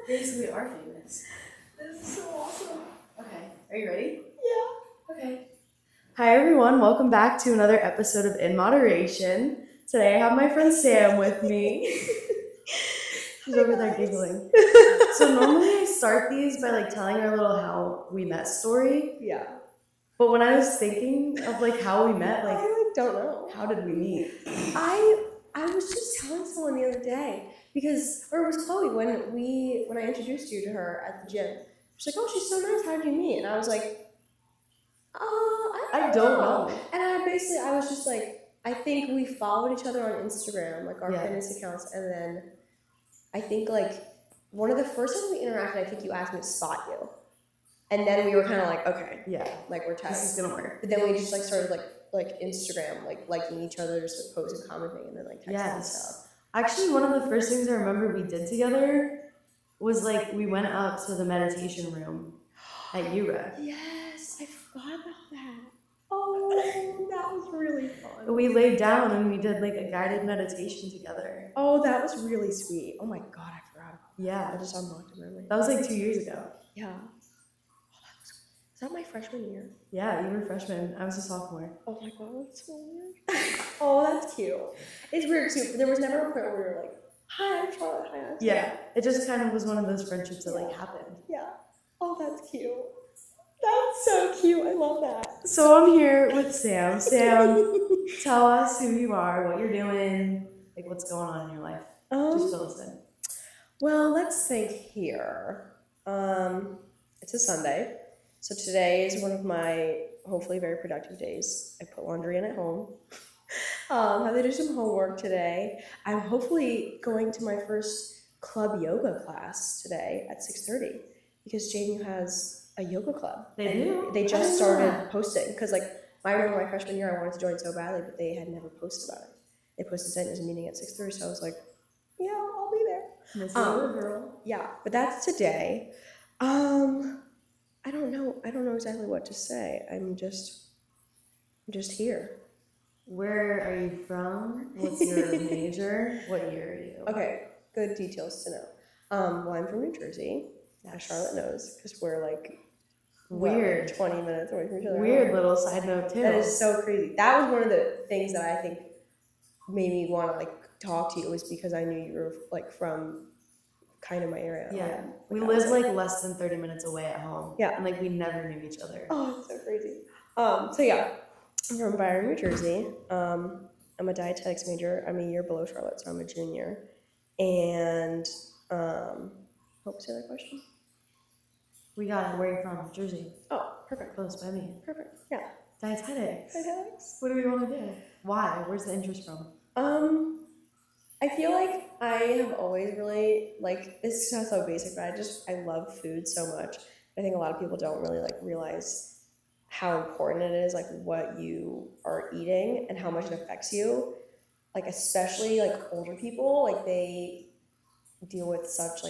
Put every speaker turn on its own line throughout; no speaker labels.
Basically, we are famous.
This is so awesome.
Okay, are you ready?
Yeah.
Okay. Hi everyone, welcome back to another episode of In Moderation. Today I have my friend Sam with me. She's over there giggling. So normally I start these by telling our little how we met story.
Yeah.
But when I was thinking of how we met,
I don't know.
How did we meet?
I was just telling someone the other day or it was Chloe when I introduced you to her at the gym. She's like, "Oh, she's so nice. How did you meet?" And I was like, I don't know. And I was just like, I think we followed each other on Instagram, our fitness accounts, and then I think one of the first times we interacted, I think you asked me to spot you. And then we were kind of okay,
yeah,
we're tight.
This is gonna work.
But then we just started Instagram, liking each other, just posting, commenting, and then texting and stuff.
Actually, one of the first things I remember we did together was we went up to the meditation room at UREC.
Yes, I forgot about that. Oh, that was really fun.
We laid down and we did a guided meditation together.
Oh, that was really sweet. Oh my god, I forgot about that.
Yeah,
I just unlocked a memory.
That was 2 years ago.
Yeah. Is that my freshman year?
Yeah, you were a freshman. I was a sophomore.
Oh my god, that's so weird. Oh, that's cute. It's weird too. There was never a point where we were "Hi, I'm Charlotte. Hi, I'm Charlotte."
Yeah, it just kind of was one of those friendships that happened.
Yeah. Oh, that's cute. That's so cute. I love that.
So I'm here with Sam. Sam, tell us who you are, what you're doing, what's going on in your life. Just fill us in.
Well, let's think here. It's a Sunday. So today is one of my hopefully very productive days. I put laundry in at home. Have to do some homework today. I'm hopefully going to my first club yoga class today at 6:30 because JMU has a yoga club.
They do?
They just started posting because I remember my freshman year I wanted to join so badly, but they had never posted about it. They posted saying there's a meeting at 6:30, so I was like, yeah, I'll be there.
Miss you, girl.
Yeah, but that's today. I don't know exactly what to say. I'm just here.
Where are you from? What's your major? What year are you?
Okay, good details to know. Well, I'm from New Jersey, as Charlotte knows, because we're
weird
20 minutes away from each other.
Weird little side note too.
That is so crazy. That was one of the things that I think made me want to talk to you was because I knew you were from kind of my area.
Yeah. We live less than 30 minutes away at home.
Yeah.
And we never knew each other.
Oh, it's so crazy. So yeah, I'm from Byron, New Jersey. I'm a dietetics major. I'm a year below Charlotte, so I'm a junior. And what was the other question?
We got it. Where are you from? Jersey.
Oh, perfect.
Close by me.
Perfect. Yeah.
Dietetics.
Dietetics.
What do we want to do? Why? Where's the interest from?
I feel I have always really this sounds so basic, but I love food so much. I think a lot of people don't really realize how important it is, what you are eating and how much it affects you. Especially older people, they deal with such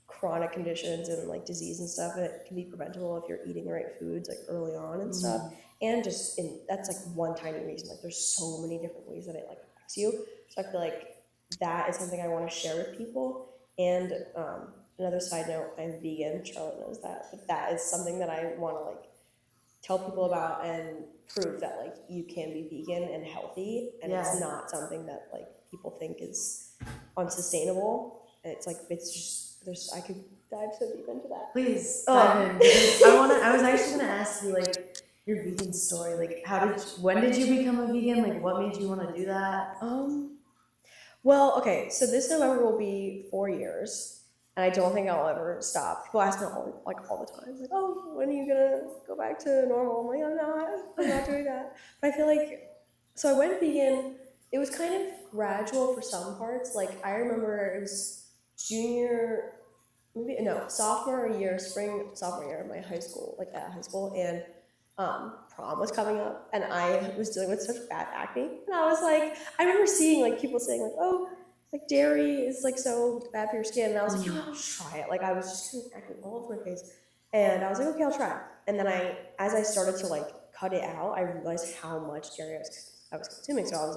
chronic conditions and disease and stuff, and it can be preventable if you're eating the right foods early on and stuff. And that's one tiny reason. There's so many different ways that it affects you. So I feel that is something I want to share with people. And another side note, I'm vegan. Charlotte knows that, but that is something that I want to tell people about and prove that you can be vegan and healthy, and it's not something that people think is unsustainable. And it's I could dive so deep into that.
Please dive in. I was actually gonna ask you your vegan story. When did you become a vegan? What made you want to do that?
Well, okay, so this November will be 4 years, and I don't think I'll ever stop. People ask me all the time, "Oh, when are you gonna go back to normal?" I'm I'm not doing that. But I feel so I went vegan. It was kind of gradual for some parts. I remember it was sophomore year, sophomore year of my high school, at high school, and prom was coming up, and I was dealing with such bad acne, and I was I remember seeing people saying "Oh, dairy is so bad for your skin," and I was I'll try it. I was just kind of acne all over my face, and I was okay, I'll try it. And then as I started to cut it out, I realized how much dairy I was consuming. So I was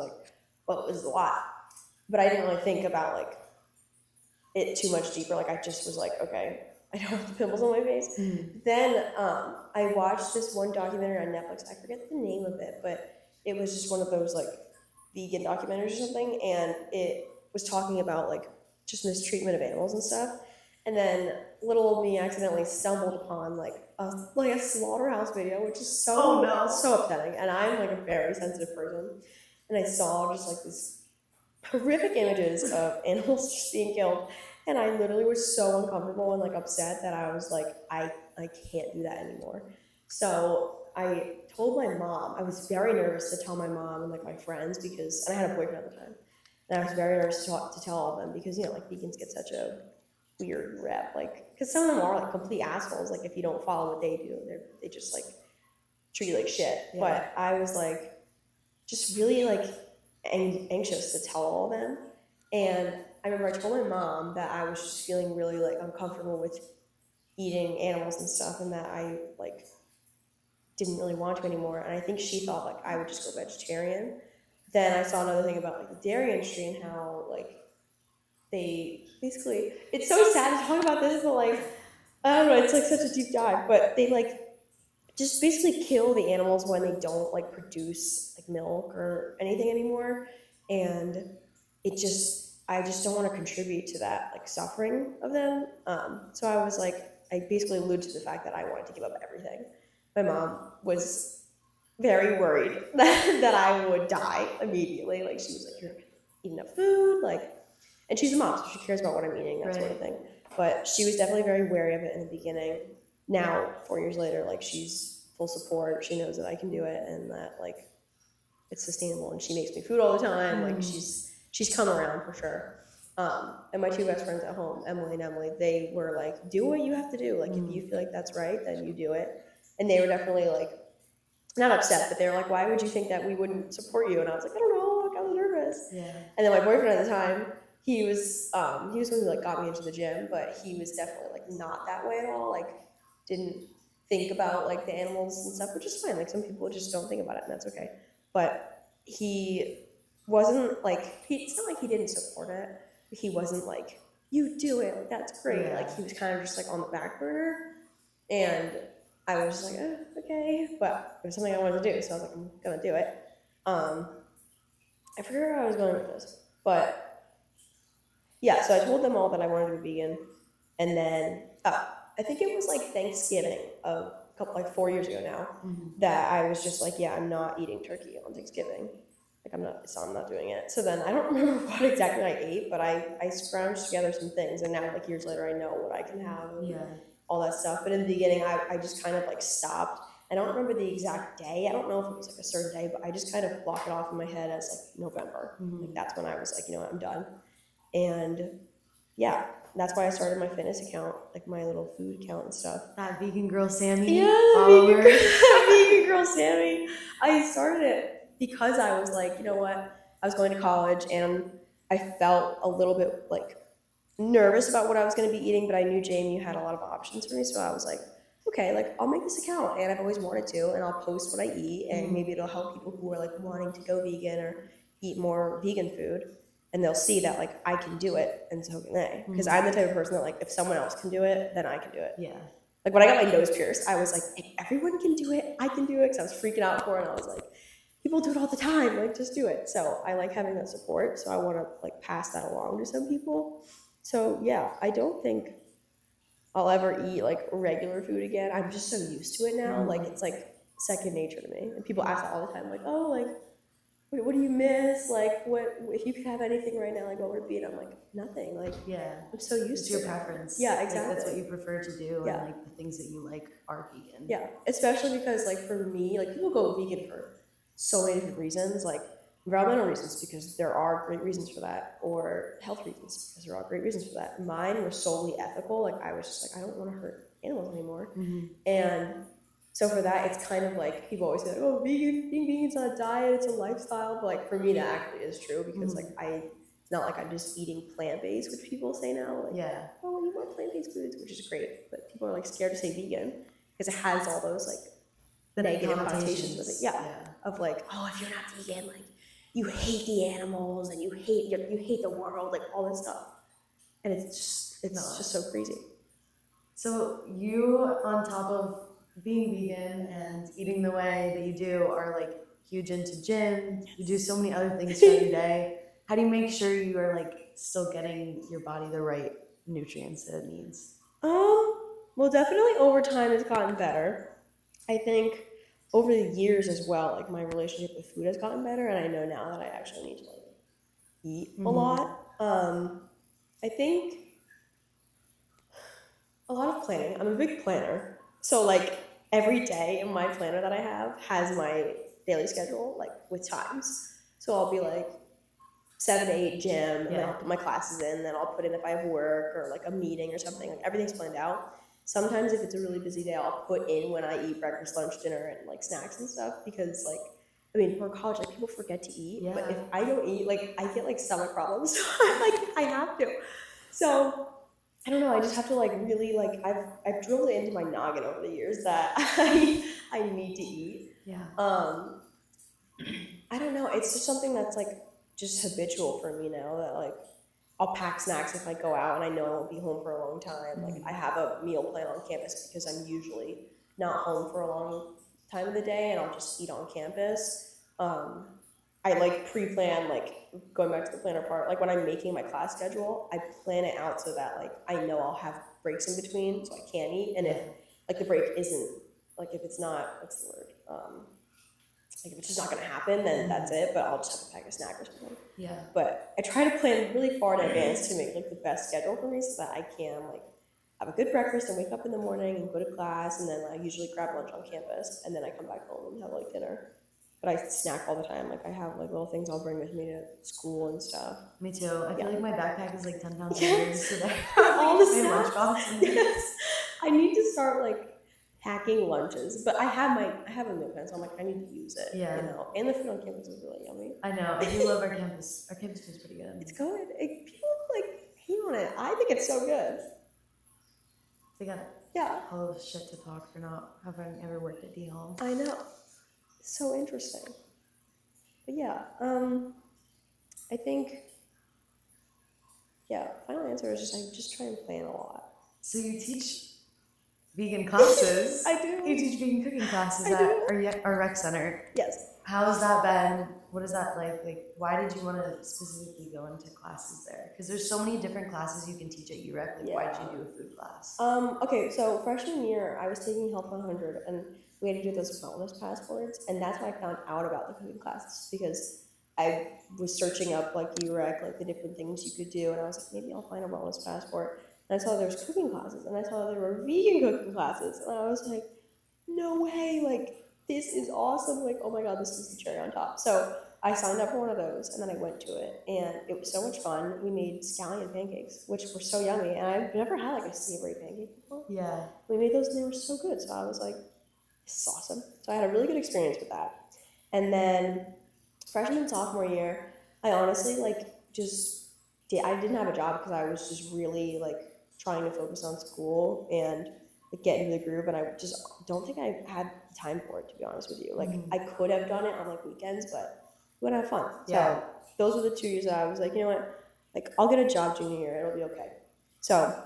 well, it was a lot, but I didn't really think about it too much deeper. Like I just was like, okay, I don't want the pimples on my face.
Mm.
Then I watched this one documentary on Netflix. I forget the name of it, but it was just one of those like vegan documentaries or something, and it was talking about like just mistreatment of animals and stuff. And then little old me accidentally stumbled upon like a slaughterhouse video, which is so upsetting. And I'm like a very sensitive person, and I saw just like these horrific images of animals just being killed, and I literally was so uncomfortable and like upset that I was like, I can't do that anymore. So I told my mom. I was very nervous to tell my mom and like my friends because, and I had a boyfriend at the time, and I was very nervous to tell all of them because like vegans get such a weird rep, like because some of them are like complete assholes. Like if you don't follow what they do, they just like treat you like shit. Yeah. But I was like just really like anxious to tell all of them, and I remember I told my mom that I was just feeling really like uncomfortable with eating animals and stuff, and that I like didn't really want to anymore. And I think she thought like I would just go vegetarian. Then I saw another thing about like the dairy industry and how like they basically, it's so sad to talk about this, but like I don't know, it's like such a deep dive, but they like just basically kill the animals when they don't like produce like milk or anything anymore. And it just, I just don't want to contribute to that like suffering of them. So I was like, I basically alluded to the fact that I wanted to give up everything. My mom was very worried that I would die immediately. Like she was like, you're eating enough food, like, and she's a mom, so she cares about what I'm eating, that sort of thing. But she was definitely very wary of it in the beginning. Now, 4 years later, like she's full support. She knows that I can do it and that like it's sustainable, and she makes me food all the time. Like she's come around for sure. And my two best friends at home, Emily and Emily, they were like, do what you have to do. Like if you feel like that's right, then you do it. And they were definitely like not upset, but they were like, why would you think that we wouldn't support you? And I was like, I don't know, like I was nervous. Yeah. And then my boyfriend at the time, he was one who like got me into the gym, but he was definitely like not that way at all. Like didn't think about like the animals and stuff, which is fine. Like some people just don't think about it, and that's okay. But he wasn't like, it's not like he didn't support it, but he wasn't like, you do it, like that's great. Yeah. Like he was kind of just like on the back burner, and I was just like, okay, but it was something I wanted to do, so I was like, I'm gonna do it. I forget where I was going with this, but yeah, so I told them all that I wanted to be vegan, and then I think it was like Thanksgiving of a couple, like 4 years ago now, that I was just like, yeah, I'm not eating turkey on Thanksgiving. Like I'm not doing it. So then I don't remember what exactly I ate, but I scrounged together some things, and now like years later I know what I can have, and all that stuff. But in the beginning I just kind of like stopped. I don't remember the exact day. I don't know if it was like a certain day, but I just kind of blocked it off in my head as like November. Like that's when I was like, you know what, I'm done. And yeah, that's why I started my fitness account, like my little food account and stuff.
That vegan girl Sammy.
Yeah, vegan girl Sammy. I started it because I was like, you know what? I was going to college and I felt a little bit like nervous about what I was going to be eating, but I knew JMU had a lot of options for me, so I was like, okay, like I'll make this account, and I've always wanted to, and I'll post what I eat, and maybe it'll help people who are like wanting to go vegan or eat more vegan food. And they'll see that like I can do it, and so can they. Because I'm the type of person that like if someone else can do it, then I can do it. Yeah. Like when I got my nose pierced, I was like, if everyone can do it, I can do it. Because I was freaking out for it, and I was like, people do it all the time. Like just do it. So I like having that support. So I want to like pass that along to some people. So yeah, I don't think I'll ever eat like regular food again. I'm just so used to it now. Like it's like second nature to me. And people ask that all the time, like, oh, like, what do you miss? Like, what if you could have anything right now? Like, what would it be? And I'm like, nothing. Like, I'm so used to
your preference.
Yeah, exactly.
Like, that's what you prefer to do, and like the things that you like are vegan.
Yeah, especially because like for me, like people go vegan for so many different reasons, like environmental reasons because there are great reasons for that, or health reasons because there are great reasons for that. Mine were solely ethical. Like I was just like, I don't want to hurt animals anymore, and so for that, it's kind of like people always say, "Oh, being vegan's not a diet; it's a lifestyle." But like for me, that actually is true because like it's not like I'm just eating plant-based, which people say now. Like, oh, you want plant-based foods, which is great, but people are like scared to say vegan because it has all those like the negative connotations with it. Yeah, of like, oh, if you're not vegan, like you hate the animals and you hate the world, like all this stuff. and it's just so crazy.
So you, on top of being vegan and eating the way that you do, are like huge into gym. You do so many other things throughout your day. How do you make sure you are like still getting your body the right nutrients that it needs?
Well, definitely over time it's gotten better. I think over the years as well, like my relationship with food has gotten better, and I know now that I actually need to like eat a lot. I think a lot of planning. I'm a big planner, so like every day in my planner that I have has my daily schedule, like with times. So I'll be like 7 to 8 gym, and then I'll put my classes in, then I'll put in if I have work or like a meeting or something. Like everything's planned out. Sometimes if it's a really busy day, I'll put in when I eat breakfast, lunch, dinner, and like snacks and stuff, because like I mean, for college, like people forget to eat, but if I don't eat, like I get like stomach problems. So I have to. So I don't know. I just have to like really like I've drilled it into my noggin over the years that I need to eat.
Yeah.
I don't know. It's just something that's like just habitual for me now, that like I'll pack snacks if I go out and I know I won't be home for a long time. Like I have a meal plan on campus because I'm usually not home for a long time of the day, and I'll just eat on campus. I like pre-plan, like going back to the planner part, like when I'm making my class schedule, I plan it out so that like I know I'll have breaks in between so I can eat. And if like the break isn't, like if it's not, what's the word? Like if it's just not gonna happen, then that's it, but I'll just have to pack a snack or something.
Yeah.
But I try to plan really far in advance to make like the best schedule for me so that I can like have a good breakfast and wake up in the morning and go to class, and then I usually grab lunch on campus, and then I come back home and have like dinner. But I snack all the time. Like I have like little things I'll bring with me to school and stuff.
Me too. I feel like my backpack is like 10 pounds
heavy,
so that
all the
my
snacks.
lunchbox.
Yes. I need to start like packing lunches, but I have a meal plan, so I'm like I need to use it.
Yeah.
You know, and the food on campus is really yummy.
I know. I do love our campus. Our campus food is pretty good.
It's good. People like hate on it. I think it's so good.
They got all this shit to talk for not having ever worked at D Hall.
I know. So interesting. But yeah, I think, final answer is just I just try and plan a lot.
So you teach vegan classes.
I do.
You teach vegan cooking classes at our rec center.
Yes.
How's that been? What is that like? Like, why did you want to specifically go into classes there? Because there's so many different classes you can teach at UREC. Like, why did you do a food class?
Okay, so freshman year, I was taking Health 100, and we had to do those wellness passports, and that's when I found out about the cooking classes, because I was searching up like UREC, like the different things you could do, and I was like, maybe I'll find a wellness passport. And I saw there was cooking classes, and I saw there were vegan cooking classes, and I was like, no way, like, this is awesome, like, oh my god, this is the cherry on top. So I signed up for one of those, and then I went to it, and it was so much fun. We made scallion pancakes, which were so yummy, and I've never had like a savory pancake before.
Yeah.
We made those, and they were so good, so I was like, this is awesome. So I had a really good experience with that. And then freshman and sophomore year, I honestly I didn't have a job because I was just really like trying to focus on school and like, get into the groove, and I just don't think I had time for it, to be honest with you. Like I could have done it on like weekends, but we would have fun.
Yeah.
So those were the 2 years that I was like, you know what, like I'll get a job junior year, it'll be okay. So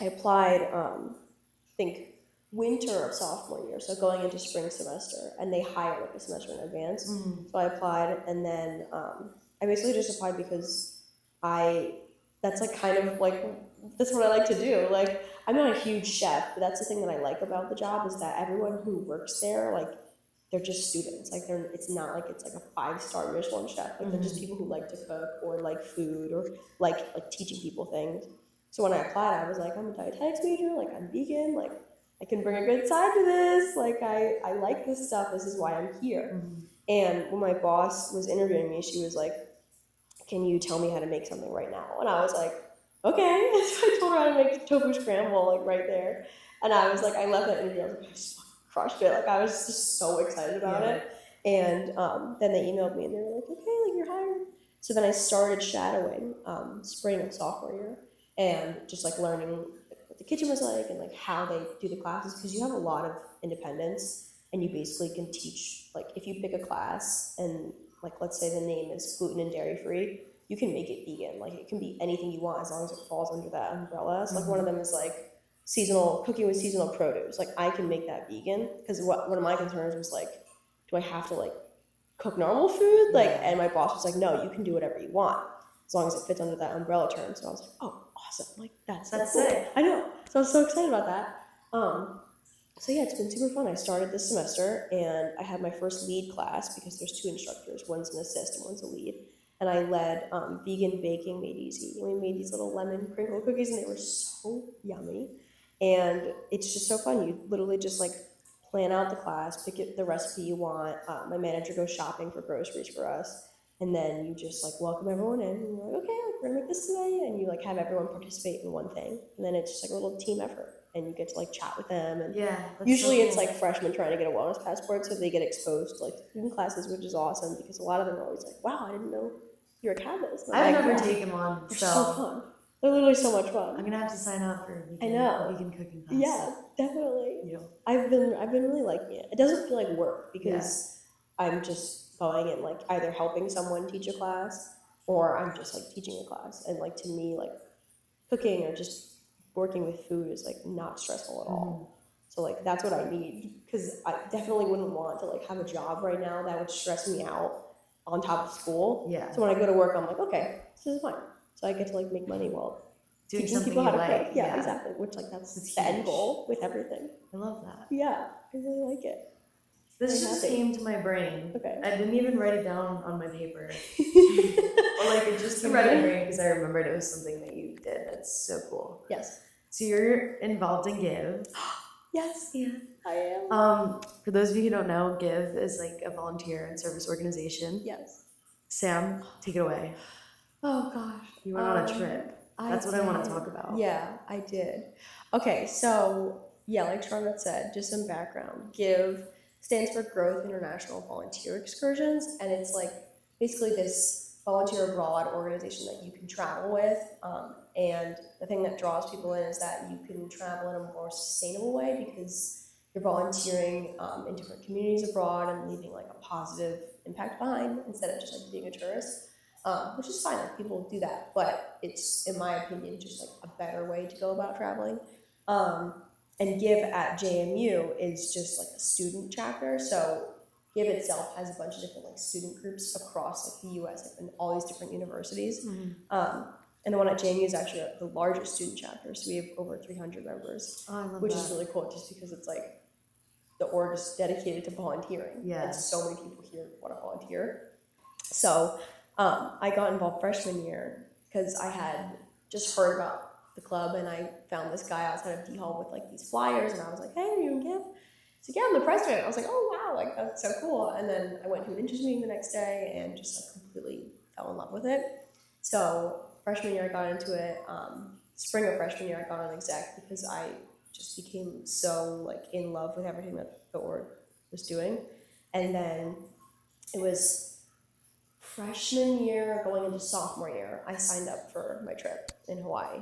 I applied, I think winter of sophomore year, so going into spring semester, and they hire like a semester in advance. So I applied, and then I basically just applied because that's like kind of like, that's what I like to do. Like I'm not a huge chef, but that's the thing that I like about the job, is that everyone who works there, like they're just students. Like it's not like it's like a 5-star Michelin chef. Like they're just people who like to cook or like food or like teaching people things. So when I applied, I was like, I'm a dietetics major, like I'm vegan, like I can bring a good side to this. Like I like this stuff. This is why I'm here. And when my boss was interviewing me, she was like, can you tell me how to make something right now? And I was like, okay. So I told her how to make tofu scramble, like right there. And I was like, I left that interview, I was like, I just fucking crushed it. Like I was just so excited about it. And then they emailed me and they were like, okay, like you're hired. So then I started shadowing spring of sophomore year, and just like learning what the kitchen was like and like how they do the classes, because you have a lot of independence, and you basically can teach, like if you pick a class and like let's say the name is gluten and dairy free, you can make it vegan. Like, it can be anything you want as long as it falls under that umbrella. So like one of them is like seasonal cooking with seasonal produce. Like, I can make that vegan, because one of my concerns was like, do I have to like cook normal food? Like, and my boss was like, no, you can do whatever you want as long as it fits under that umbrella term. So I was like, oh, awesome. Like, that's cool.
it.
I know. So I was so excited about that. So yeah, it's been super fun. I started this semester, and I had my first lead class because there's 2 instructors. One's an assist and one's a lead. And I led Vegan Baking Made Easy. And we made these little lemon crinkle cookies, and they were so yummy. And it's just so fun. You literally just like plan out the class, pick the recipe you want. My manager goes shopping for groceries for us. And then you just like welcome everyone in, and you're like, okay, like, we're gonna make this today. And you like have everyone participate in one thing. And then it's just like a little team effort. And you get to like chat with them, and usually it's like freshmen trying to get a wellness passport, so they get exposed to like student classes, which is awesome, because a lot of them are always like, wow, I didn't know you were a catalyst.
I've never taken one.
They're so fun. They're literally so much fun.
I'm gonna have to sign up for a vegan cooking class.
Yeah, definitely. I've been really liking it. It doesn't feel like work, because I'm just going and like either helping someone teach a class, or I'm just like teaching a class. And like, to me, like cooking or just working with food is like not stressful at all. So like, that's what I need, because I definitely wouldn't want to like have a job right now that would stress me out on top of school. So when I go to work, I'm like, okay, this is fine. So I get to like make money while
doing
teaching
something
people how to
like,
cook. Yeah, exactly. Which like, that's the end goal with everything.
I love that.
Yeah, I really like it.
This just came to my brain.
Okay.
I didn't even write it down on my paper. Or like, it just came to my brain because I remembered it was something that you did. That's so cool.
Yes.
So you're involved in Give.
Yes.
Yeah.
I am.
For those of you who don't know, Give is like a volunteer and service organization.
Yes.
Sam, take it away.
Oh gosh.
You went on a trip. That's what I want to talk about.
Yeah, I did. Okay, so yeah, like Charlotte said, just some background. Give stands for Growth International Volunteer Excursions, and it's like basically this volunteer abroad organization that you can travel with. And the thing that draws people in is that you can travel in a more sustainable way, because you're volunteering in different communities abroad and leaving like a positive impact behind, instead of just like being a tourist. Which is fine, like people do that, but it's, in my opinion, just like a better way to go about traveling. And Give at JMU is just like a student chapter. So Give itself has a bunch of different like student groups across like the US, like in all these different universities. And the one at JMU is actually the largest student chapter. So we have over 300 members, which is really cool, just because it's like the org is dedicated to volunteering. And so many people here want to volunteer. So I got involved freshman year because I had just heard about the club, and I found this guy outside of D Hall with like these flyers, and I was like, hey, are you in Give? He's like, yeah, I'm the president. I was like, oh wow, like that's so cool. And then I went to an interest meeting the next day and just like completely fell in love with it. So freshman year I got into it. Spring of freshman year I got on exec, because I just became so like in love with everything that the org was doing. And then it was freshman year going into sophomore year, I signed up for my trip in Hawaii.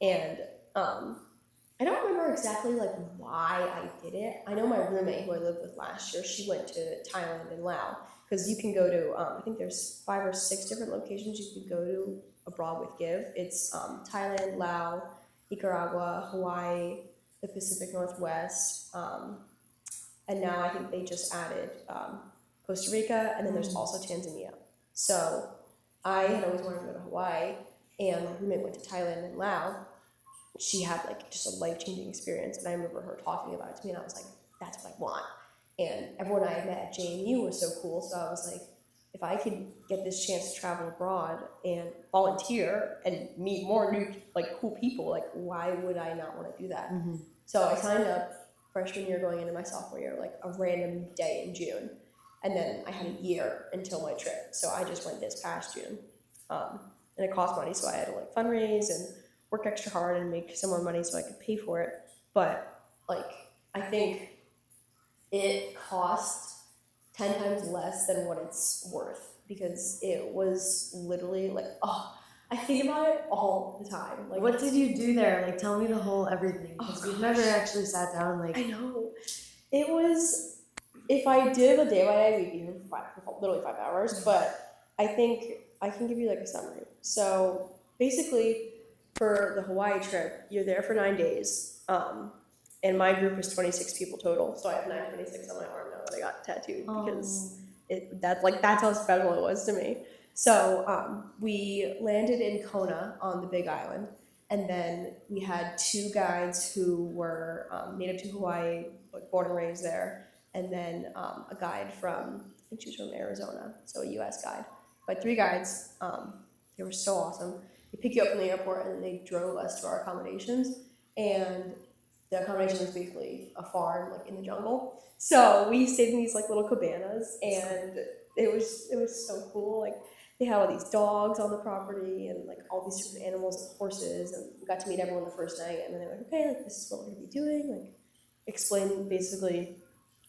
And I don't remember exactly like why I did it. I know my roommate who I lived with last year, she went to Thailand and Laos, because you can go to, I think there's 5 or 6 different locations you can go to abroad with Give. It's Thailand, Laos, Nicaragua, Hawaii, the Pacific Northwest, and now I think they just added Costa Rica, and then there's also Tanzania. So I had always wanted to go to Hawaii, and my roommate went to Thailand and Laos. She had like just a life-changing experience, and I remember her talking about it to me, and I was like, that's what I want. And everyone I had met at JMU was so cool, so I was like, if I could get this chance to travel abroad and volunteer and meet more new like cool people, like why would I not want to do that? So I signed up freshman year going into my sophomore year, like a random day in June. And then I had a year until my trip. So I just went this past June. And it cost money, so I had to like fundraise and work extra hard and make some more money so I could pay for it. But like, I think it cost 10 times less than what it's worth, because it was literally like, oh, I think about it all the time. Like,
what did you do there? Like, tell me the whole everything, because we've never actually sat down. Like,
I know. It was, if I did a day by day, we'd be here for literally 5 hours. But I think I can give you like a summary. So basically, for the Hawaii trip, you're there for 9 days. And my group is 26 people total. So I have 926 on my arm now that I got tattooed because that's how special it was to me. So we landed in Kona on the Big Island, and then we had two guides who were native to Hawaii, like born and raised there, and then a guide from, I think she was from Arizona, so a U.S. guide. But three guides. They were so awesome. They pick you up from the airport and then they drove us to our accommodations. And the accommodation was basically a farm, like in the jungle. So we stayed in these like little cabanas, and it was so cool. Like they had all these dogs on the property and like all these different animals and horses, and we got to meet everyone the first night. And then they were like, okay, like this is what we're gonna be doing. Like explain basically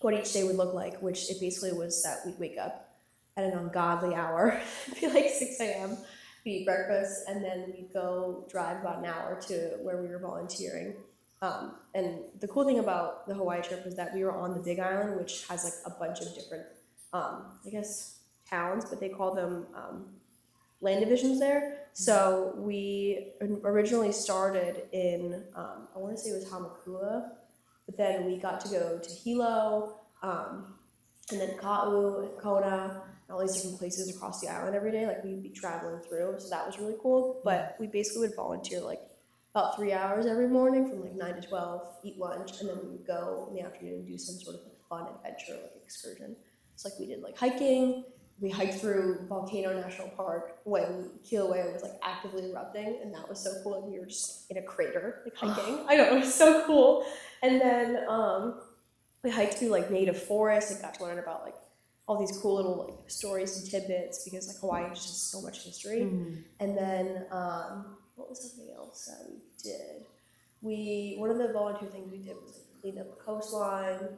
what each day would look like, which it basically was that we'd wake up at an ungodly hour, it'd be like 6 a.m. We eat breakfast, and then we'd go drive about an hour to where we were volunteering. And the cool thing about the Hawaii trip was that we were on the Big Island, which has like a bunch of different, I guess, towns, but they call them land divisions there. So we originally started in, I want to say it was Hamakua, but then we got to go to Hilo, and then Ka'u and Kona, all these different places across the island every day. Like we'd be traveling through, so that was really cool. But we basically would volunteer like about 3 hours every morning from like 9 to 12, eat lunch, and then we would go in the afternoon and do some sort of like fun adventure, like excursion. So like we did like hiking. We hiked through Volcano National Park when Kilauea was like actively erupting, and that was so cool. And we were just in a crater, like hiking. I know, it was so cool. And then we hiked through like native forests and got to learn about like all these cool little like stories and tidbits, because like Hawaii just has so much history. And then what was something else that we did? One of the volunteer things we did was like clean up the coastline.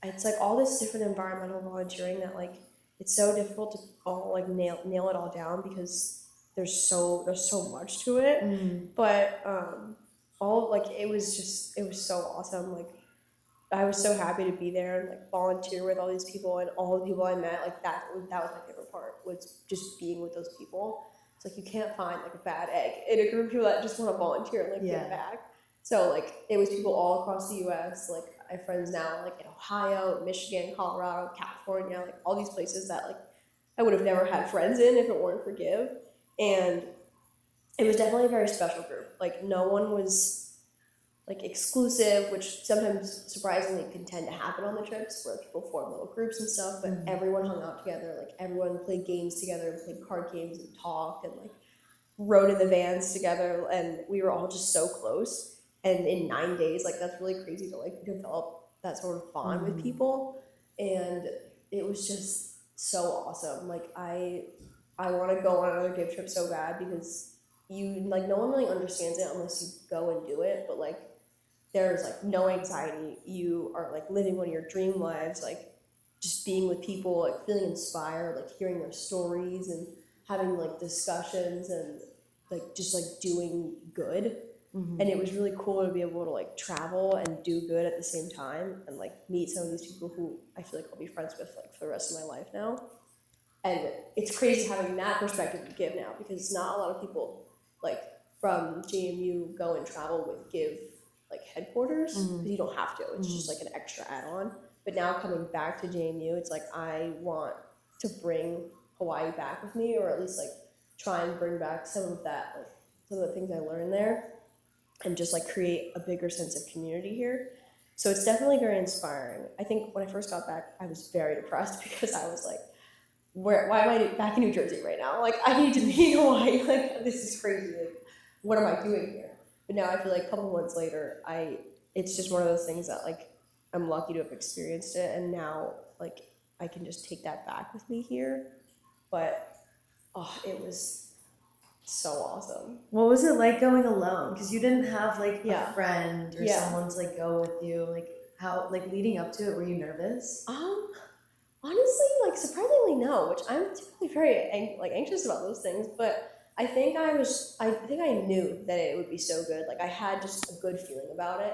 It's like all this different environmental volunteering that like it's so difficult to all like nail it all down, because there's so much to it. But all like it was so awesome. Like I was so happy to be there and like volunteer with all these people, and all the people I met. Like that was my favorite part, was just being with those people. It's like you can't find like a bad egg in a group of people that just want to volunteer and like give back. So like it was people all across the U.S. Like I have friends now like in Ohio, Michigan, Colorado, California, like all these places that like I would have never had friends in if it weren't for Give. And it was definitely a very special group. Like no one was like exclusive, which sometimes surprisingly can tend to happen on the trips, where people form little groups and stuff, but everyone hung out together. Like everyone played games together and played card games and talked and like rode in the vans together, and we were all just so close. And in 9 days, like that's really crazy to like develop that sort of bond with people. And it was just so awesome. Like I want to go on another Give trip so bad, because you like no one really understands it unless you go and do it. But like there's like no anxiety. You are like living one of your dream lives, like just being with people, like feeling inspired, like hearing their stories and having like discussions and like just like doing good. And it was really cool to be able to like travel and do good at the same time, and like meet some of these people who I feel like I'll be friends with like for the rest of my life now. And it's crazy having that perspective to Give now, because not a lot of people like from JMU go and travel with Give like headquarters, because you don't have to. It's just like an extra add-on. But now coming back to JMU, it's like I want to bring Hawaii back with me, or at least like try and bring back some of that, like some of the things I learned there, and just like create a bigger sense of community here. So it's definitely very inspiring. I think when I first got back, I was very depressed, because I was like, why am I back in New Jersey right now? Like I need to be in Hawaii. Like this is crazy. Like what am I doing here? But now I feel like a couple months later, it's just one of those things that like I'm lucky to have experienced it, and now like I can just take that back with me here. But it was so awesome.
What was it like going alone? Because you didn't have like a friend or someone to like go with you. Like how, like leading up to it, were you nervous?
Honestly, like surprisingly no, which I'm typically very anxious about those things. But I think I knew that it would be so good. Like I had just a good feeling about it.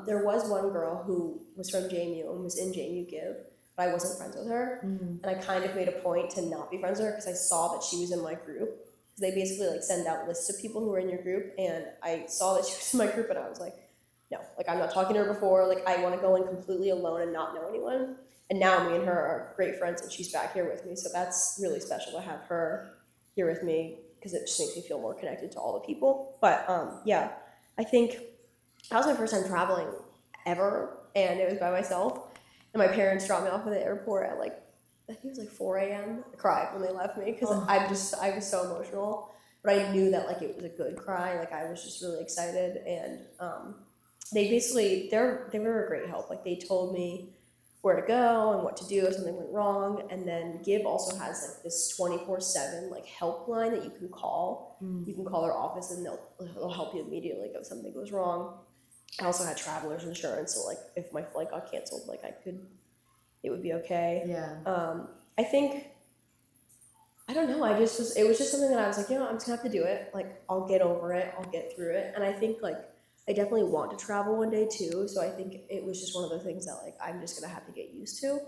There was one girl who was from JMU and was in JMU Give, but I wasn't friends with her. And I kind of made a point to not be friends with her because I saw that she was in my group. Because they basically like send out lists of people who are in your group, and I saw that she was in my group, and I was like, no, like I'm not talking to her before. Like I want to go in completely alone and not know anyone. And now me and her are great friends, and she's back here with me. So that's really special to have her here with me because it just makes me feel more connected to all the people. But yeah, I think that was my first time traveling ever, and it was by myself. And my parents dropped me off at the airport at like, I think it was like 4 a.m. I cried when they left me because I was so emotional. But I knew that like it was a good cry. Like I was just really excited, and they basically they were a great help. Like they told me where to go and what to do if something went wrong. And then Give also has like this 24/7 like helpline that you can call. You can call their office and they'll help you immediately if something goes wrong. I also had traveler's insurance, so like if my flight got canceled, like it would be okay.
Yeah.
I think, I don't know, it was just something that I was like, I'm just gonna have to do it. Like I'll get over it, I'll get through it. And I think like I definitely want to travel one day too. So I think it was just one of the things that like I'm just gonna have to get used to.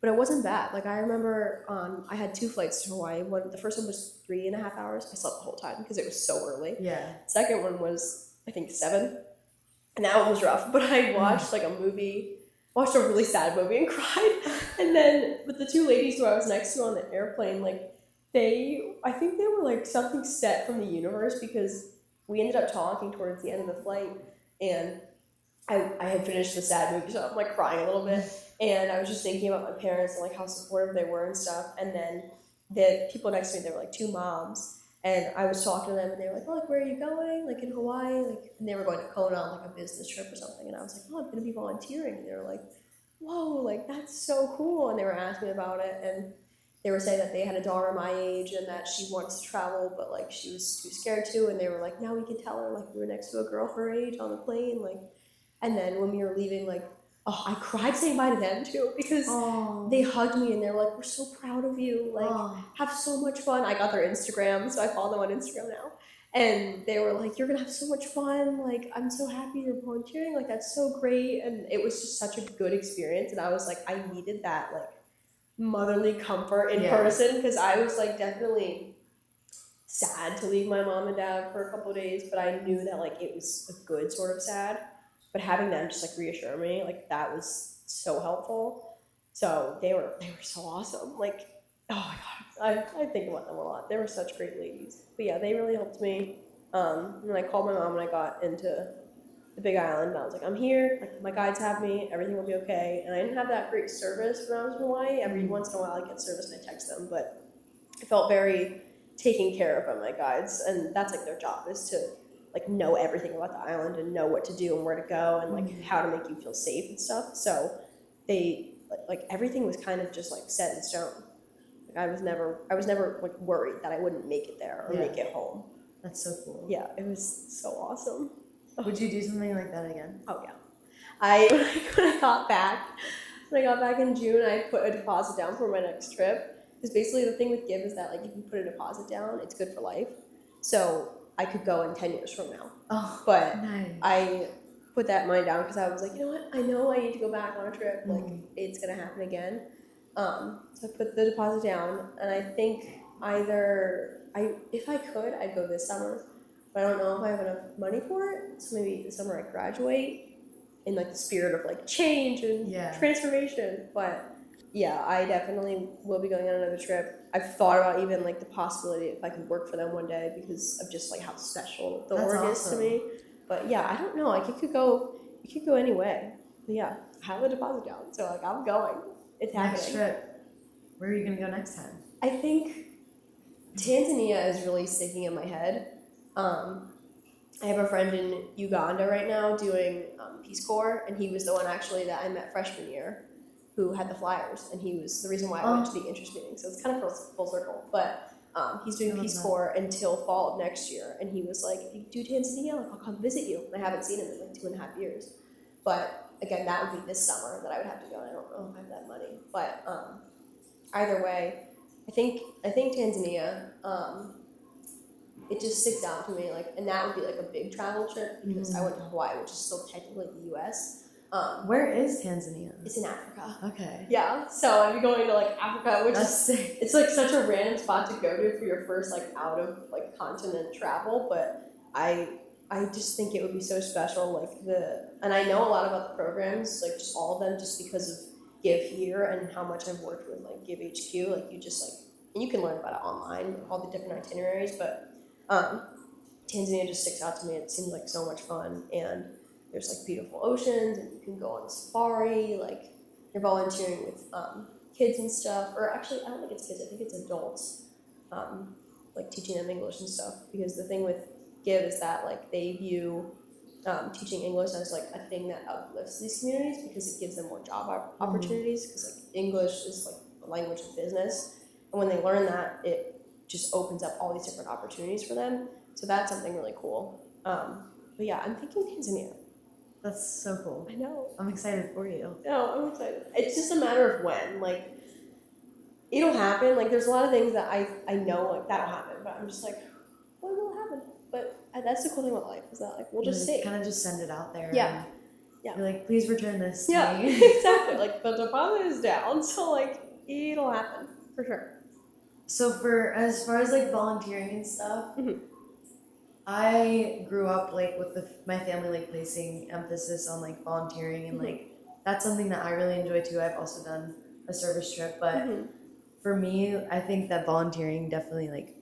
But it wasn't bad. Like I remember I had 2 flights to Hawaii. The first one was 3.5 hours. I slept the whole time because it was so early.
Yeah.
Second one was I think 7. And that one was rough, but I watched like a movie, watched a really sad movie and cried. And then with the 2 ladies who I was next to on the airplane, like I think they were like something set from the universe because we ended up talking towards the end of the flight, and I had finished the sad movie, so I'm like crying a little bit. And I was just thinking about my parents and like how supportive they were and stuff. And then the people next to me, they were like 2 moms. And I was talking to them, and they were like, "Oh, like, where are you going? Like in Hawaii?" Like, and they were going to Kona on like a business trip or something. And I was like, "Oh, I'm going to be volunteering." And they were like, "Whoa, like that's so cool!" And they were asking me about it, and they were saying that they had a daughter my age and that she wants to travel, but like she was too scared to. And they were like, "Now we can tell her like we were next to a girl her age on the plane." Like, and then when we were leaving, like, oh, I cried saying bye to them too because they hugged me and they were like, "We're so proud of you. Like, have so much fun." I got their Instagram, so I follow them on Instagram now. And they were like, "You're gonna have so much fun. Like, I'm so happy you're volunteering. Like, that's so great." And it was just such a good experience. And I was like, I needed that like motherly comfort in person because I was like definitely sad to leave my mom and dad for a couple of days, but I knew that like it was a good sort of sad. But having them just like reassure me, like that was so helpful. So they were so awesome. Like, oh my god, I think about them a lot. They were such great ladies. But yeah, they really helped me. And I called my mom when I got into the Big Island, and I was like, "I'm here. Like my guides have me. Everything will be okay." And I didn't have that great service when I was in Hawaii. Every once in a while, I get service and I text them, but I felt very taken care of by my guides, and that's like their job is to like know everything about the island and know what to do and where to go and like how to make you feel safe and stuff. So they like everything was kind of just like set in stone. Like I was never like worried that I wouldn't make it there or make it home.
That's so cool.
Yeah, it was so awesome.
Would you do something like that again?
Oh yeah. When I got back in June, I put a deposit down for my next trip. Because basically the thing with Give is that like if you put a deposit down, it's good for life. So I could go in 10 years from now.
Oh,
but
nice.
I put that money down because I was like, you know what? I know I need to go back on a trip. Like it's gonna happen again. So I put the deposit down, and I think if I could, I'd go this summer. But I don't know if I have enough money for it. So maybe the summer I graduate in like the spirit of like change and transformation. But yeah, I definitely will be going on another trip. I've thought about even like the possibility if I could work for them one day because of just like how special the org is to me. But yeah, I don't know. Like it could go any way. But yeah, I have a deposit down, so like I'm going. It's happening.
Next trip. Where are you gonna go next time?
I think Tanzania is really sticking in my head. I have a friend in Uganda right now doing Peace Corps, and he was the one actually that I met freshman year who had the flyers, and he was the reason why I went to the interest meeting. So it's kind of full circle. But he's doing Peace Corps until fall of next year, and he was like, "If you do Tanzania, like, I'll come visit you." And I haven't seen him in like 2.5 years. But again, that would be this summer that I would have to go, and I don't know if I have that money. But either way, I think Tanzania, it just sticks out to me, like, and that would be like a big travel trip because I went to Hawaii, which is still technically the U.S.,
Where is Tanzania?
It's in Africa.
Okay.
Yeah, so I'd be going to like Africa, which
That's
is
sick.
it's like such a random spot to go to for your first like out of like continent travel, but I just think it would be so special. Like and I know a lot about the programs, like just all of them, just because of Give Here and how much I've worked with like Give HQ. Like you just like, and you can learn about it online, all the different itineraries, but Tanzania just sticks out to me. It seems like so much fun, and there's like beautiful oceans, and you can go on safari. Like you're volunteering with kids and stuff, or actually I don't think it's kids. I think it's adults, like teaching them English and stuff. Because the thing with Give is that like they view teaching English as like a thing that uplifts these communities because it gives them more job opportunities. Because like English is like the language of business, and when they learn that, it just opens up all these different opportunities for them. So that's something really cool. But yeah, I'm thinking Tanzania.
That's so cool.
I know.
I'm excited for you.
No, I'm excited. It's just a matter of when. Like, it'll happen. Like, there's a lot of things that I know, like, that'll happen. But I'm just like, when will it happen? But that's the cool thing about life, is that, like, we'll just see.
Kind of just send it out there.
Yeah.
Yeah. You're like, please return this to me.
Exactly. Like, the deposit is down. So, like, it'll happen. For sure.
So, as far as, like, volunteering and stuff, I grew up like with my family like placing emphasis on like volunteering, and like that's something that I really enjoy too. I've also done a service trip, but for me, I think that volunteering definitely like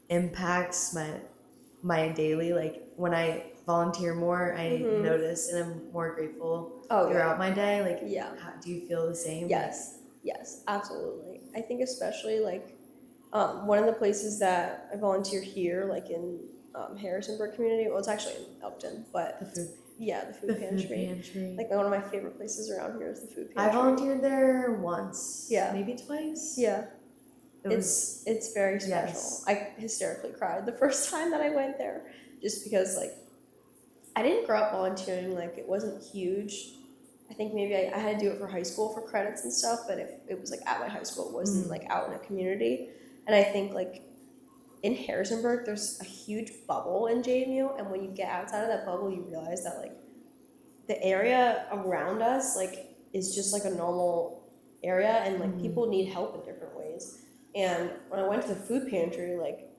impacts my daily. Like when I volunteer more, I notice and I'm more grateful throughout my day. Like, do you feel the same?
Yes, absolutely. I think especially like one of the places that I volunteer here, like in Harrisonburg community. Well, it's actually in Elkton, but
the food
pantry. Like one of my favorite places around here is the food pantry.
I volunteered there once, maybe twice.
Yeah, it's very special. Yes. I hysterically cried the first time that I went there, just because like I didn't grow up volunteering. Like it wasn't huge. I think maybe I had to do it for high school for credits and stuff, but it was like at my high school. It wasn't like out in a community. And I think like in Harrisonburg, there's a huge bubble in JMU, and when you get outside of that bubble, you realize that like the area around us like is just like a normal area, and like people need help in different ways. And when I went to the food pantry, like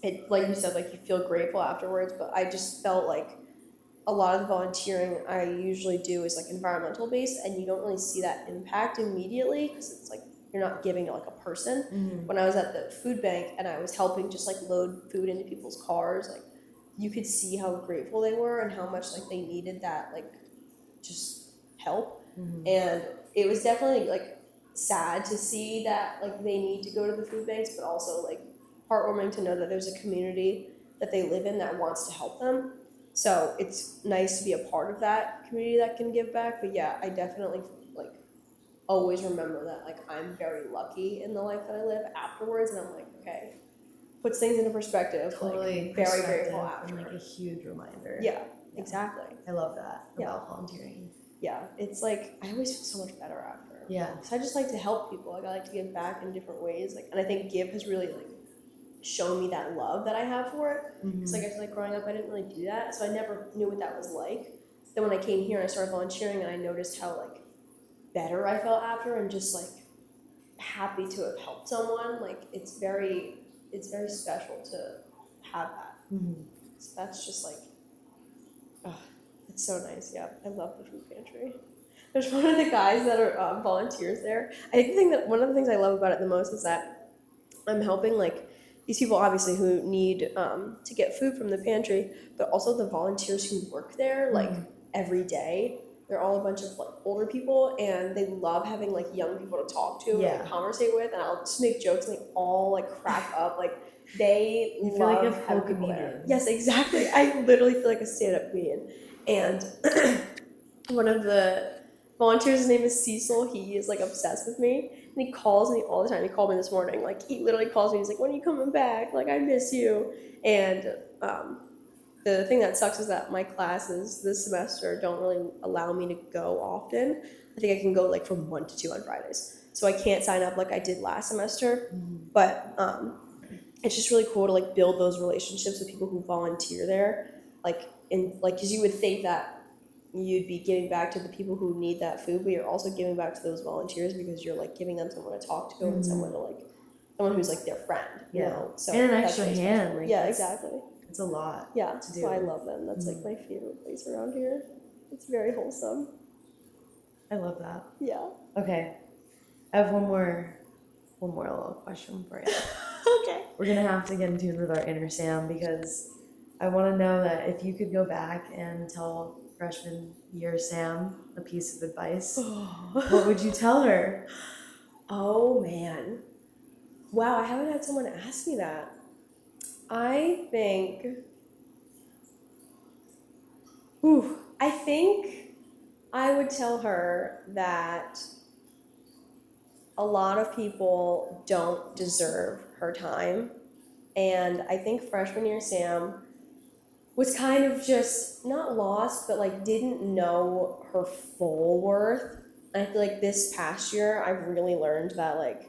it, like you said, like you feel grateful afterwards, but I just felt like a lot of the volunteering I usually do is like environmental based, and you don't really see that impact immediately because it's like you're not giving to like a person. When I was at the food bank and I was helping just like load food into people's cars, like you could see how grateful they were and how much like they needed that like just help. And it was definitely like sad to see that like they need to go to the food banks, but also like heartwarming to know that there's a community that they live in that wants to help them. So it's nice to be a part of that community that can give back. But yeah, I definitely like always remember that like I'm very lucky in the life that I live afterwards, and I'm like, okay, puts things into perspective.
Totally,
like, very grateful after.
And like a huge reminder.
Yeah, exactly.
I love that about volunteering.
Yeah, it's like I always feel so much better after.
Yeah,
because I just like to help people. Like I like to give back in different ways. Like, and I think Give has really like shown me that love that I have for it. Because like I feel like growing up, I didn't really do that, so I never knew what that was like. Then when I came here and I started volunteering, and I noticed how like better I felt after, and just like happy to have helped someone. Like it's very special to have that. So that's just like, oh, it's so nice. Yeah, I love the food pantry. There's one of the guys that are volunteers there. I think one of the things I love about it the most is that I'm helping like these people obviously who need to get food from the pantry, but also the volunteers who work there like every day. They're all a bunch of like older people, and they love having like young people to talk to and conversate with, and I'll just make jokes and they all like crack up. Like they
you
love
feel like a full
having people
comedian.
there. Yes, exactly. I literally feel like a stand-up comedian. And one of the volunteers, his name is Cecil. He is like obsessed with me, and he calls me all the time. He called me this morning. Like he literally calls me. He's like, "When are you coming back? Like I miss you." And the thing that sucks is that my classes this semester don't really allow me to go often. I think I can go like from 1 to 2 on Fridays. So I can't sign up like I did last semester. But it's just really cool to like build those relationships with people who volunteer there. Like, because you would think that you'd be giving back to the people who need that food, but you're also giving back to those volunteers because you're like giving them someone to talk to and someone to like someone who's like their friend, you know. So
and an
that's
extra
really
hand.
special.
Like,
yeah, exactly.
It's a lot.
Yeah,
to do.
so I love them. That's like my favorite place around here. It's very wholesome.
I love that.
Yeah.
Okay, I have one more little question for you.
Okay.
We're gonna have to get in tune with our inner Sam because I want to know that if you could go back and tell freshman year Sam a piece of advice, what would you tell her?
Oh man. Wow, I haven't had someone ask me that. I think I would tell her that a lot of people don't deserve her time. And I think freshman year Sam was kind of just not lost, but like didn't know her full worth. And I feel like this past year I've really learned that like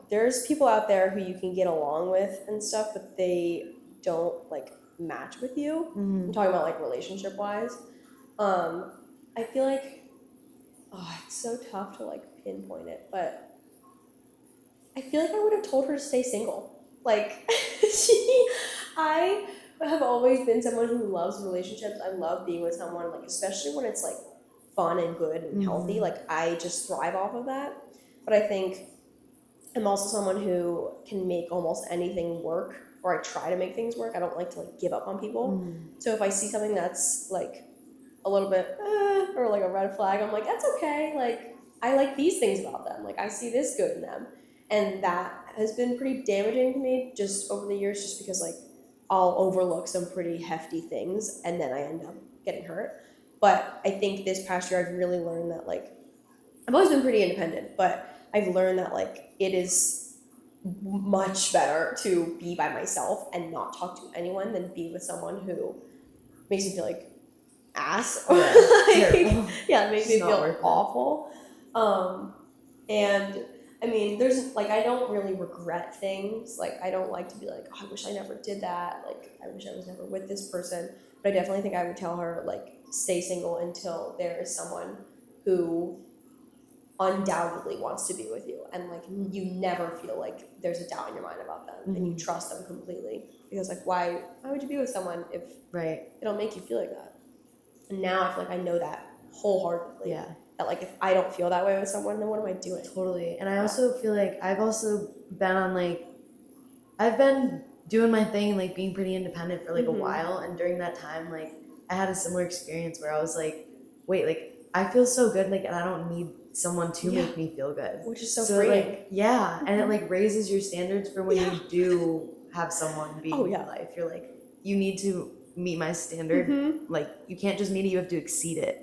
there's people out there who you can get along with and stuff, but they don't like match with you. I'm talking about like relationship wise. I feel like it's so tough to like pinpoint it, but I feel like I would have told her to stay single. Like I have always been someone who loves relationships. I love being with someone, like especially when it's like fun and good and healthy. Like I just thrive off of that. But I think I'm also someone who can make almost anything work, or I try to make things work. I don't like to like give up on people. So if I see something that's like a little bit or like a red flag, I'm like, that's okay. Like I like these things about them. Like I see this good in them. And that has been pretty damaging to me just over the years, just because like I'll overlook some pretty hefty things and then I end up getting hurt. But I think this past year I've really learned that like I've always been pretty independent, but I've learned that like it is much better to be by myself and not talk to anyone than be with someone who makes me feel like ass. Yeah, it makes me feel awful. And I mean, there's like I don't really regret things. Like I don't like to be like, oh, I wish I never did that. Like I wish I was never with this person. But I definitely think I would tell her like stay single until there is someone who undoubtedly wants to be with you, and like you never feel like there's a doubt in your mind about them, and you trust them completely, because like why would you be with someone if it'll make you feel like that? And now I feel like I know that wholeheartedly. That like if I don't feel that way with someone, then what am I doing?
Totally. And I also feel like I've also been on like I've been doing my thing and like being pretty independent for like a while, and during that time like I had a similar experience where I was like, wait, like I feel so good, like, and I don't need someone to make me feel good,
which is so freeing.
Like, and it like raises your standards for when you do have someone be in your life. You're like, you need to meet my standard. Like you can't just meet it, you have to exceed it.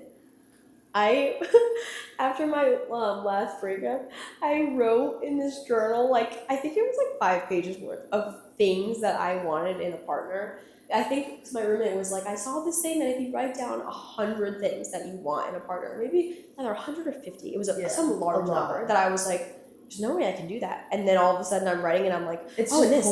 After my last breakup, I wrote in this journal, like I think it was like 5 pages worth of things that I wanted in a partner. I think my roommate was like, I saw this thing that if you write down 100 things that you want in a partner, maybe either 100 or 50, it was some large number that I was like, there's no way I can do that. And then all of a sudden I'm writing and I'm like, and this, and this,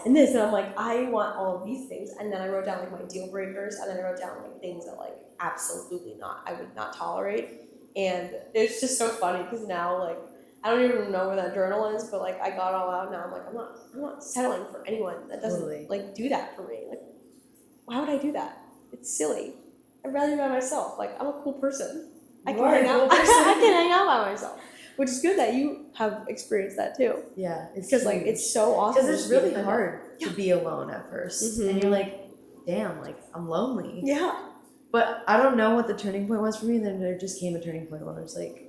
and this. And I'm like, I want all of these things. And then I wrote down like my deal breakers, and then I wrote down like things that like absolutely not, I would not tolerate. And it's just so funny because now like, I don't even know where that journal is, but like I got it all out now. I'm like, I'm not settling for anyone that doesn't like do that for me. Like, why would I do that? It's silly. I'd rather be by myself. Like, I'm a cool person. I can hang out. I can hang out by myself, which is good that you have experienced that too.
Yeah, it's
because like it's so awesome.
Because it's really hard to be alone at first, and you're like, damn, like I'm lonely.
Yeah.
But I don't know what the turning point was for me. Then there just came a turning point where I was like,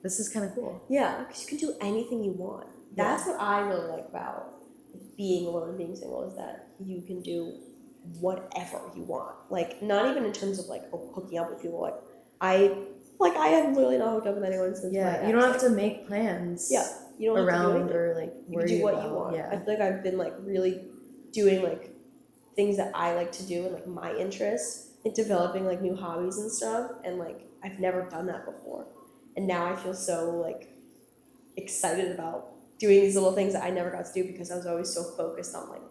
this is kind of cool.
Yeah, because you can do anything you want. That's what I really like about being alone and being single, is that you can do whatever you want. Like, not even in terms of like hooking up with people. Like I have literally not hooked up with anyone since my ex.
You don't have to make plans.
Yeah, you don't
around
have to do anything.
Or like
you can do what you want. I feel like I've been like really doing like things that I like to do and like my interests, like developing like new hobbies and stuff, and like I've never done that before. And now I feel so like excited about doing these little things that I never got to do because I was always so focused on like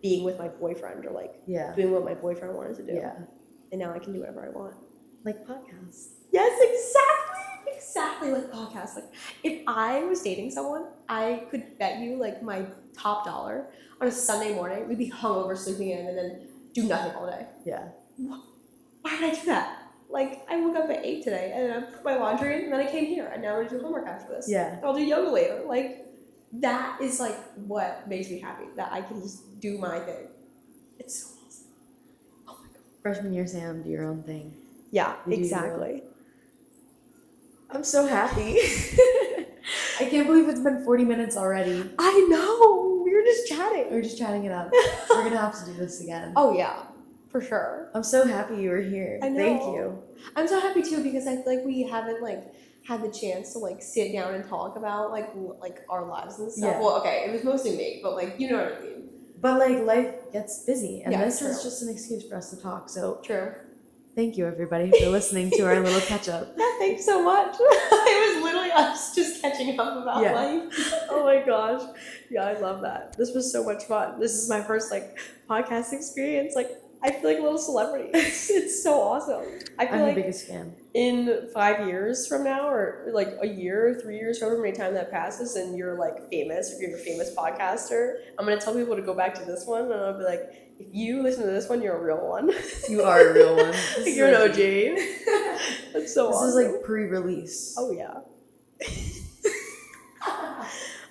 being with my boyfriend or like doing what my boyfriend wanted to do.
Yeah.
and now I can do whatever I want.
Like podcasts.
Yes, exactly like podcasts. Like if I was dating someone, I could bet you like my top dollar on a Sunday morning we'd be hungover, sleeping in, and then do nothing all day.
Yeah.
Why did I do that? Like I woke up at 8 today and I put my laundry in, and then I came here, and now I'm gonna do homework after this.
Yeah.
And I'll do yoga later. Like that is like what makes me happy, that I can just do my thing. It's so awesome. Oh my god.
Freshman year, Sam, do your own thing.
Yeah,
You do
exactly.
I'm so happy. I can't believe it's been 40 minutes already.
I know. We were just chatting.
We're just chatting it up. We're gonna have to do this again.
Oh yeah, for sure.
I'm so happy you were here.
I know.
Thank you.
I'm so happy too, because I feel like we haven't like had the chance to like sit down and talk about like our lives and stuff.
Yeah.
Well, okay, it was mostly me, but like you know what I mean.
But like life gets busy, and
Yeah,
this is
true.
just an excuse for us to talk. So
True.
thank you everybody for listening to our little catch up.
Yeah, thanks so much. It was literally us just catching up about
Yeah.
life. Oh my gosh. Yeah, I love that. This was so much fun. This is my first like podcast experience. Like I feel like a little celebrity. It's so awesome. I feel
I'm
like
the biggest fan.
in 5 years from now, or like a year, 3 years, however many time that passes, and you're like famous, or you're a famous podcaster, I'm gonna tell people to go back to this one, and I'll be like, if you listen to this one, you're a real one.
You are a real one.
You're an OG. That's so
This
awesome.
is like pre-release.
Oh yeah.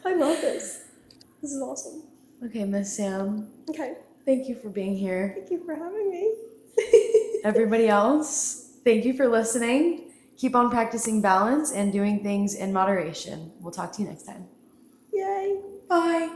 I love this. This is awesome.
Okay, Miss Sam.
Okay.
Thank you for being here.
Thank you for having me.
Everybody else, thank you for listening. Keep on practicing balance and doing things in moderation. We'll talk to you next time.
Yay.
Bye.